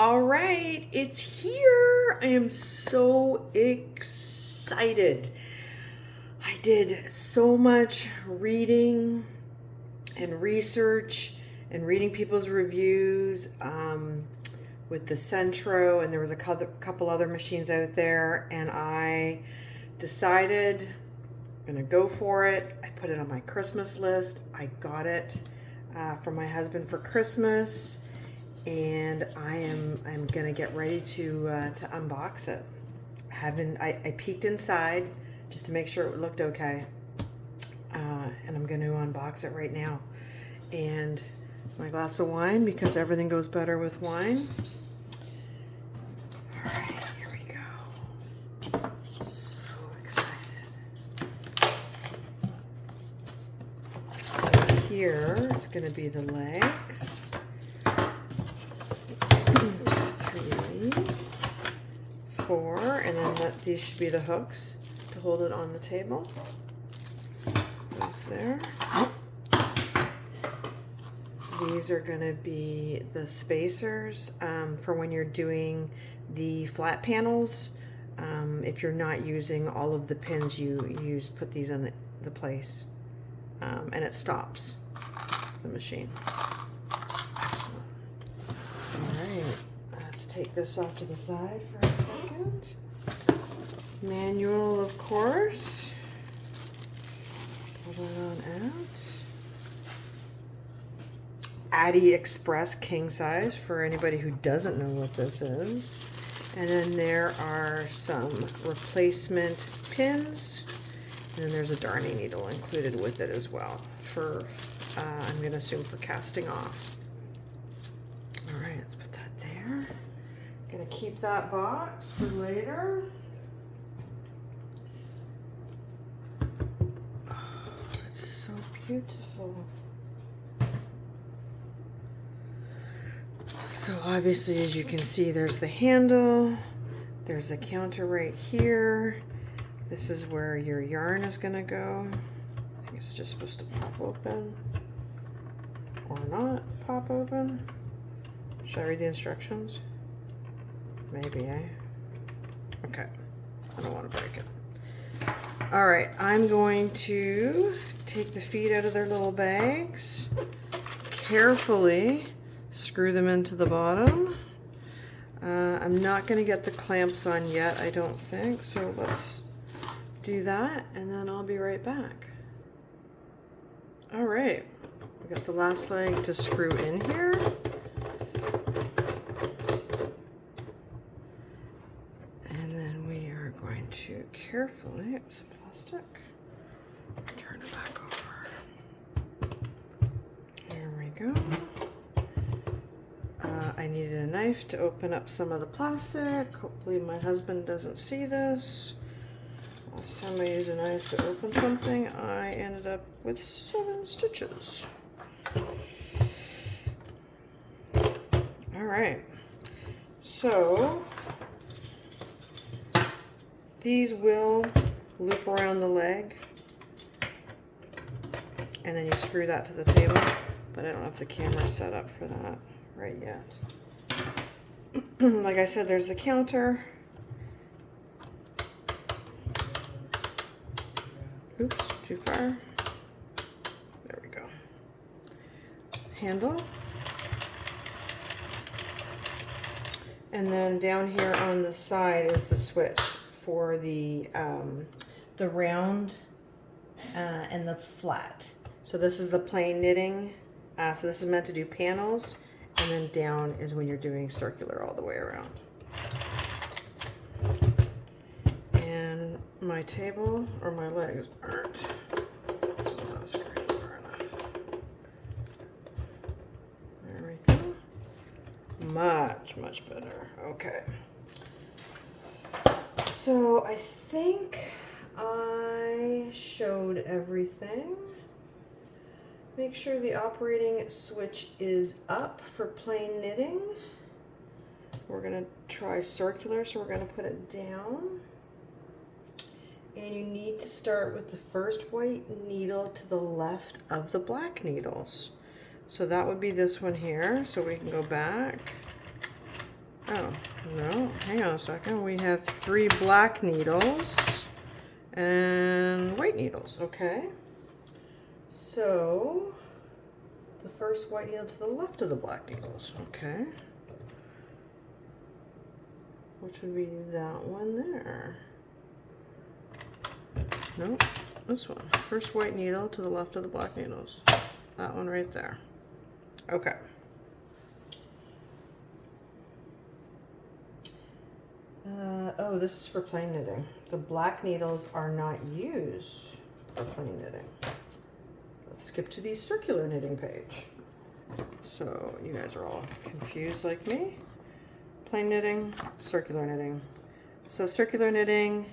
All right, it's here. I am so excited. I did so much reading and research and reading people's reviews with the Centro, and there was a couple other machines out there, and I decided I'm gonna go for it. I put it on my Christmas list. I got it from my husband for Christmas, and I'm gonna get ready to unbox it. I peeked inside just to make sure it looked okay, and I'm gonna unbox it right now. And my glass of wine, because everything goes better with wine. All right, here we go. So excited. So here is gonna be the legs. 1, 2, 3, 4, and then these should be the hooks to hold it on the table. Those there. These are going to be the spacers for when you're doing the flat panels. If you're not using all of the pins, you put these on the place, and it stops the machine. Excellent. All right, let's take this off to the side for a second. Manual, of course. Pull that on out. Addi Express Kingsize for anybody who doesn't know what this is. And then there are some replacement pins. And then there's a darning needle included with it as well for, I'm going to assume, for casting off. All right, let's put that there. Going to keep that box for later. Oh, it's so beautiful. So obviously, as you can see, there's the handle, there's the counter right here. This is where your yarn is gonna go. I think it's just supposed to pop open or not pop open. Should I read the instructions? Maybe, eh? Okay, I don't want to break it. All right, I'm going to take the feet out of their little bags carefully. Screw them into the bottom. I'm not going to get the clamps on yet, I don't think, so let's do that and then I'll be right back. All right, we got the last leg to screw in here. And then we are going to carefully, some plastic, turn it back over. There we go. I needed a knife to open up some of the plastic. Hopefully my husband doesn't see this. Last time I used a knife to open something, I ended up with 7 stitches. All right, so these will loop around the leg, and then you screw that to the table, but I don't have the camera set up for that right yet. Like I said, there's the counter. Oops, too far. There we go. Handle. And then down here on the side is the switch for the round and the flat. So this is the plain knitting. So this is meant to do panels. And then down is when you're doing circular all the way around. And my table, or my legs, aren't. This one's not screwed in far enough. There we go. Much, much better. Okay. So I think I showed everything. Make sure the operating switch is up for plain knitting. We're going to try circular, so we're going to put it down. And you need to start with the first white needle to the left of the black needles. So that would be this one here. So we can go back Oh, no, hang on a second. We have 3 black needles and white needles, okay. So, the first white needle to the left of the black needles, okay. Which would be that one there. Nope, this one. First white needle to the left of the black needles. That one right there. Okay. Oh, this is for plain knitting. The black needles are not used for plain knitting. Let's skip to the circular knitting page. So you guys are all confused like me. Plain knitting, circular knitting. So circular knitting,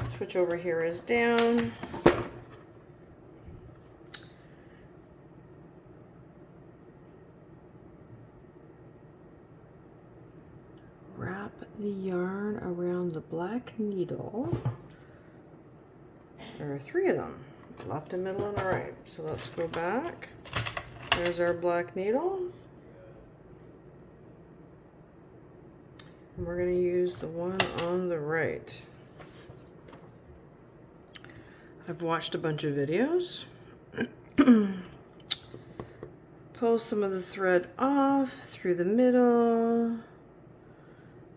switch over here is down. Wrap the yarn around the black needle. There are 3 of them, left and middle and the right. So let's go back. There's our black needle. And we're going to use the one on the right. I've watched a bunch of videos. Pull some of the thread off through the middle.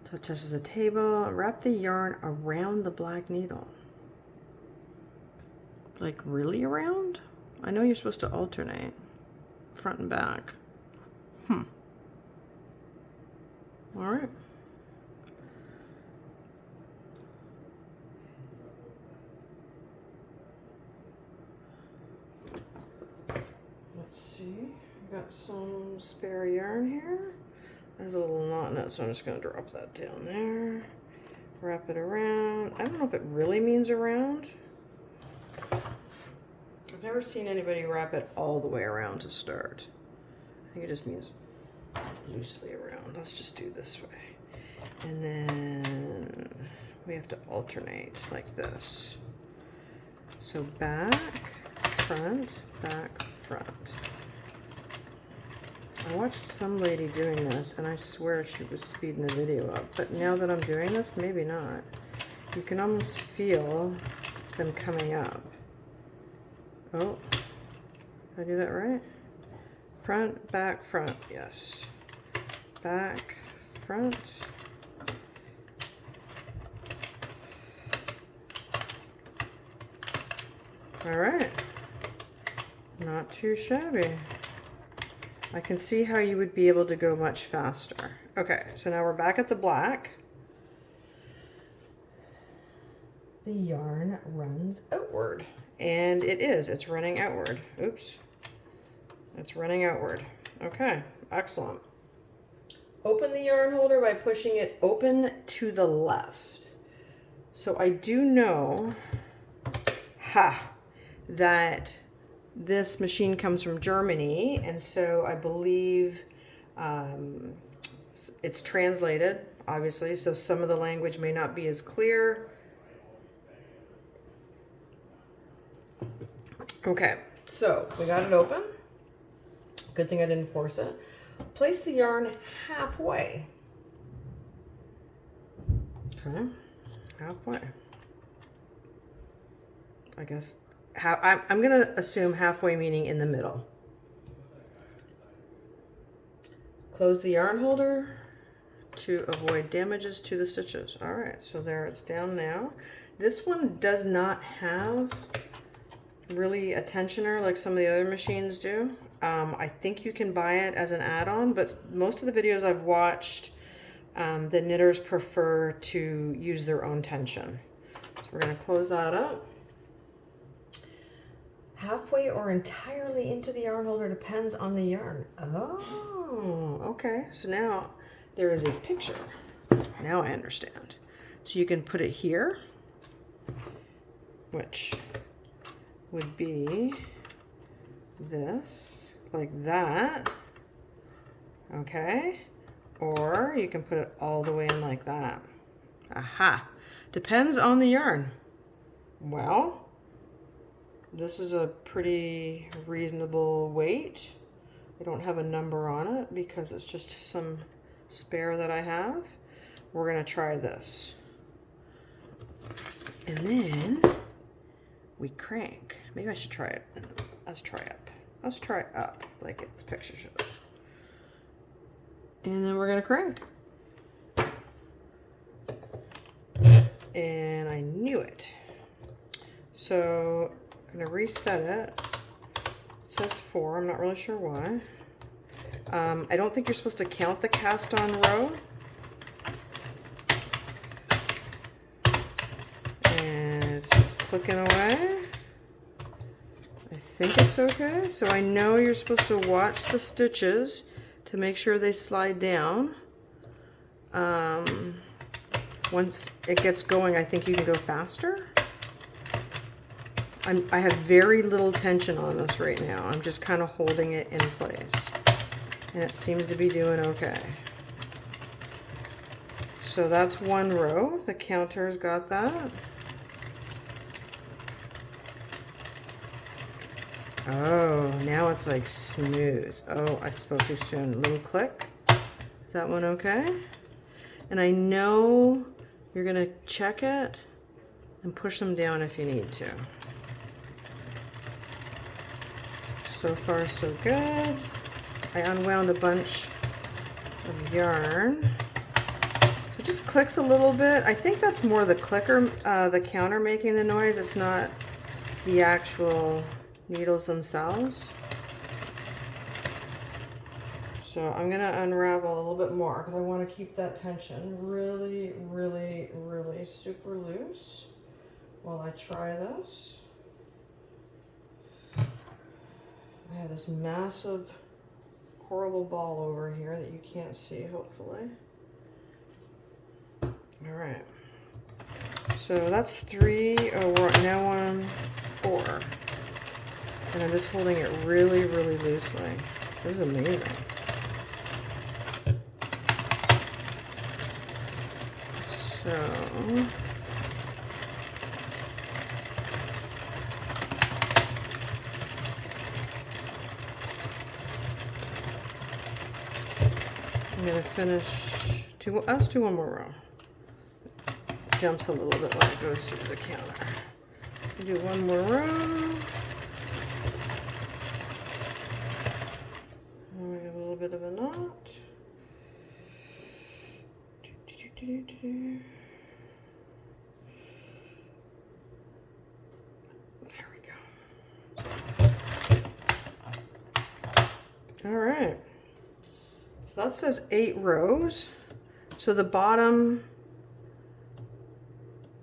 So it touches the table. Wrap the yarn around the black needle. Like really around? I know you're supposed to alternate front and back. All right. Let's see. I've got some spare yarn here. There's a little knot in it, so I'm just going to drop that down there. Wrap it around. I don't know if it really means around. I've never seen anybody wrap it all the way around to start. I think it just means loosely around. Let's just do this way. And then we have to alternate like this. So back, front, front. I watched some lady doing this and I swear she was speeding the video up, but now that I'm doing this, maybe not. You can almost feel them coming up. Oh, did I do that right? Front, front, yes. Back, front. All right, not too shabby. I can see how you would be able to go much faster. Okay, so now we're back at the black. The yarn runs outward, and it's running outward. Oops, it's running outward. Okay, excellent. Open the yarn holder by pushing it open to the left. So I do know, that this machine comes from Germany, and so I believe it's translated, obviously, so some of the language may not be as clear. Okay, so we got it open. Good thing I didn't force it. Place the yarn halfway. Okay, halfway. I guess I'm going to assume halfway meaning in the middle. Close the yarn holder to avoid damages to the stitches. All right, so there it's down now. This one does not have really a tensioner like some of the other machines do. I think you can buy it as an add-on, but most of the videos I've watched, the knitters prefer to use their own tension. So we're going to close that up. Halfway or entirely into the yarn holder depends on the yarn. Oh, okay. So now there is a picture. Now I understand. So you can put it here, which would be this, like that. Okay. Or you can put it all the way in like that. Aha. Depends on the yarn. Well, this is a pretty reasonable weight. I don't have a number on it because it's just some spare that I have. we're gonna try this. And then we crank. Maybe I should try it. Let's try up. Let's try up like the picture shows. And then we're gonna crank. And I knew it. So I'm gonna reset it. It says 4, I'm not really sure why. I don't think you're supposed to count the cast on row. And it's clicking away. I think it's okay. So I know you're supposed to watch the stitches to make sure they slide down. Once it gets going, I think you can go faster. I have very little tension on this right now. I'm just kind of holding it in place. And it seems to be doing okay. So that's one row. The counter's got that. Oh, now it's like smooth. Oh, I spoke too soon. A little click. Is that one okay? And I know you're gonna check it and push them down if you need to. So far, so good. I unwound a bunch of yarn. It just clicks a little bit. I think that's more the clicker, the counter making the noise. It's not the actual needles themselves. So I'm gonna unravel a little bit more because I want to keep that tension really, really, really super loose while I try this. I have this massive, horrible ball over here that you can't see, hopefully. All right. So that's 3. Oh, we're now on 4. And I'm just holding it really, really loosely. This is amazing. So I'm going to finish, let's do one more row. Jumps a little bit when it goes through the counter. Do one more row. And we have a little bit of a knot. There we go. All right. So that says 8 rows. So the bottom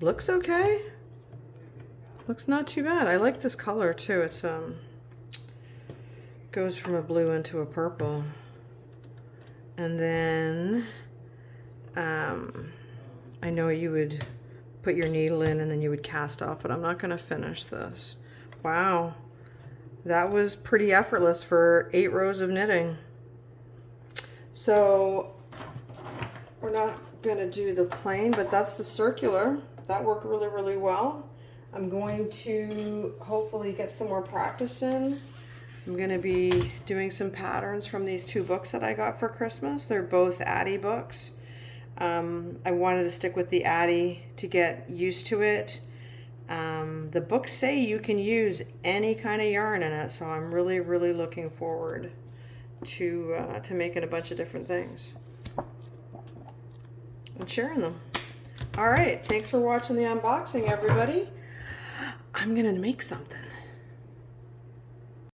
looks okay. Looks not too bad. I like this color too. It's goes from a blue into a purple. And then I know you would put your needle in and then you would cast off, but I'm not going to finish this. Wow. That was pretty effortless for 8 rows of knitting. So we're not going to do the plain, but that's the circular. That worked really, really well. I'm going to hopefully get some more practice in. I'm going to be doing some patterns from these 2 books that I got for Christmas. They're both Addi books. I wanted to stick with the Addi to get used to it. The books say you can use any kind of yarn in it, so I'm really, really looking forward to making a bunch of different things and sharing them. All right, thanks for watching the unboxing, everybody. I'm gonna make something.